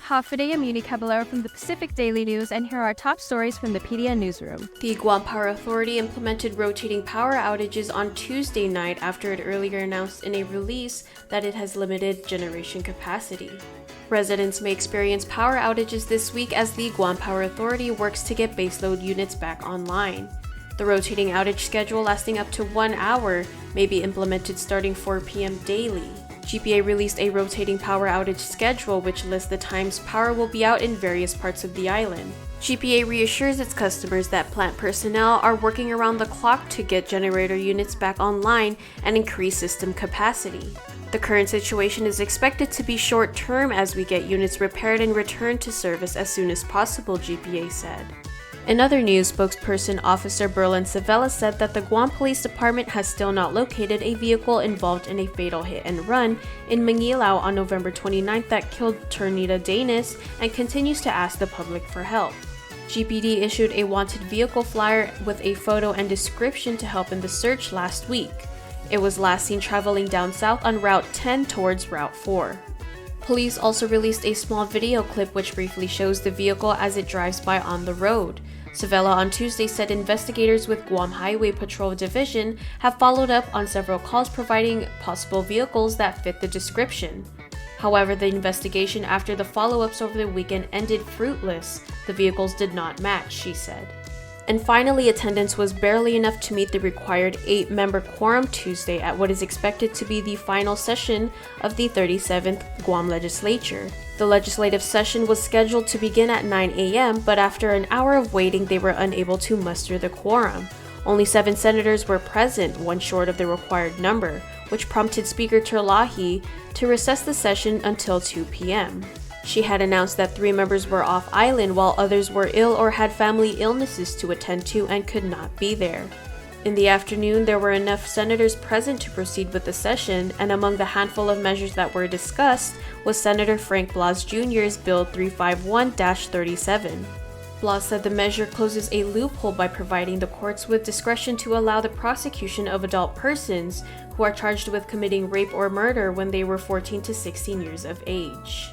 Hafide Amuni Caballero from the Pacific Daily News, and here are top stories from the PDN newsroom. The Guam Power Authority implemented rotating power outages on Tuesday night after it earlier announced in a release that it has limited generation capacity. Residents may experience power outages this week as the Guam Power Authority works to get baseload units back online. The rotating outage schedule, lasting up to 1 hour, may be implemented starting 4 p.m. daily. GPA released a rotating power outage schedule which lists the times power will be out in various parts of the island. GPA reassures its customers that plant personnel are working around the clock to get generator units back online and increase system capacity. The current situation is expected to be short-term as we get units repaired and returned to service as soon as possible, GPA said. In other news, spokesperson Officer Berlin Savella said that the Guam Police Department has still not located a vehicle involved in a fatal hit-and-run in Mangilao on November 29th that killed Ternita Danis and continues to ask the public for help. GPD issued a wanted vehicle flyer with a photo and description to help in the search last week. It was last seen traveling down south on Route 10 towards Route 4. Police also released a small video clip which briefly shows the vehicle as it drives by on the road. Savella on Tuesday said investigators with Guam Highway Patrol Division have followed up on several calls providing possible vehicles that fit the description. However, the investigation after the follow-ups over the weekend ended fruitless. The vehicles did not match, she said. And finally, attendance was barely enough to meet the required 8-member quorum Tuesday at what is expected to be the final session of the 37th Guam Legislature. The legislative session was scheduled to begin at 9 a.m., but after an hour of waiting, they were unable to muster the quorum. Only 7 senators were present, one short of the required number, which prompted Speaker Terlahi to recess the session until 2 p.m. She had announced that 3 members were off island while others were ill or had family illnesses to attend to and could not be there. In the afternoon, there were enough senators present to proceed with the session, and among the handful of measures that were discussed was Senator Frank Blas Jr.'s Bill 351-37. Blas said the measure closes a loophole by providing the courts with discretion to allow the prosecution of adult persons who are charged with committing rape or murder when they were 14 to 16 years of age.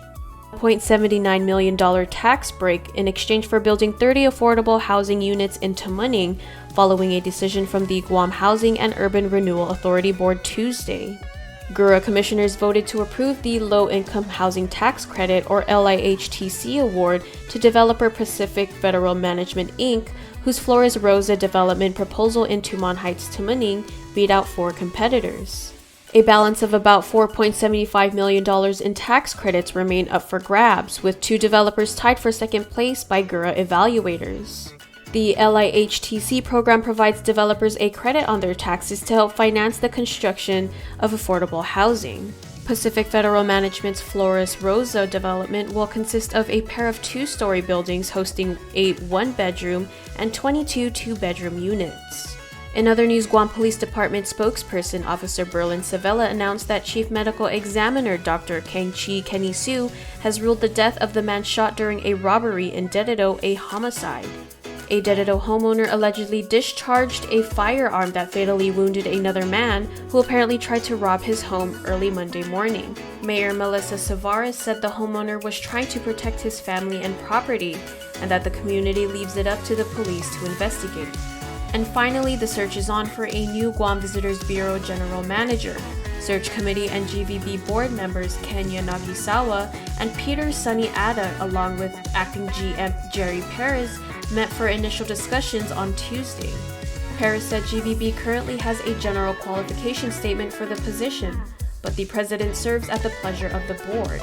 A $0.79 million tax break in exchange for building 30 affordable housing units in Tamuning, following a decision from the Guam Housing and Urban Renewal Authority Board Tuesday. GHURA commissioners voted to approve the Low Income Housing Tax Credit, or LIHTC, award to developer Pacific Federal Management Inc., whose Flores Rosa development proposal in Tumon Heights, Tamuning, beat out 4 competitors. A balance of about $4.75 million in tax credits remain up for grabs, with 2 developers tied for second place by GHURA evaluators. The LIHTC program provides developers a credit on their taxes to help finance the construction of affordable housing. Pacific Federal Management's Flores Rosa development will consist of a pair of 2-story buildings hosting 8 one-bedroom and 22 two-bedroom units. In other news, Guam Police Department spokesperson Officer Berlin Savella announced that Chief Medical Examiner Dr. Kang-Chi Kenny-Soo has ruled the death of the man shot during a robbery in Dededo a homicide. A Dededo homeowner allegedly discharged a firearm that fatally wounded another man who apparently tried to rob his home early Monday morning. Mayor Melissa Savares said the homeowner was trying to protect his family and property, and that the community leaves it up to the police to investigate. And finally, the search is on for a new Guam Visitors Bureau General Manager. Search Committee and GVB board members Kenya Nagisawa and Peter Sunny Ada, along with acting GM Jerry Perez, met for initial discussions on Tuesday. Perez said GVB currently has a general qualification statement for the position, but the president serves at the pleasure of the board.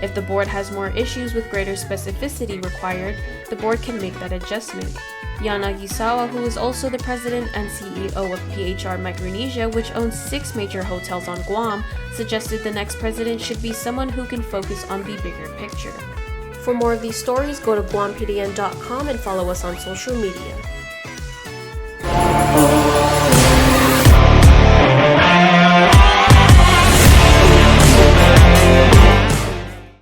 If the board has more issues with greater specificity required, the board can make that adjustment. Yanagisawa, who is also the president and CEO of PHR Micronesia, which owns 6 major hotels on Guam, suggested the next president should be someone who can focus on the bigger picture. For more of these stories, go to guampdn.com and follow us on social media.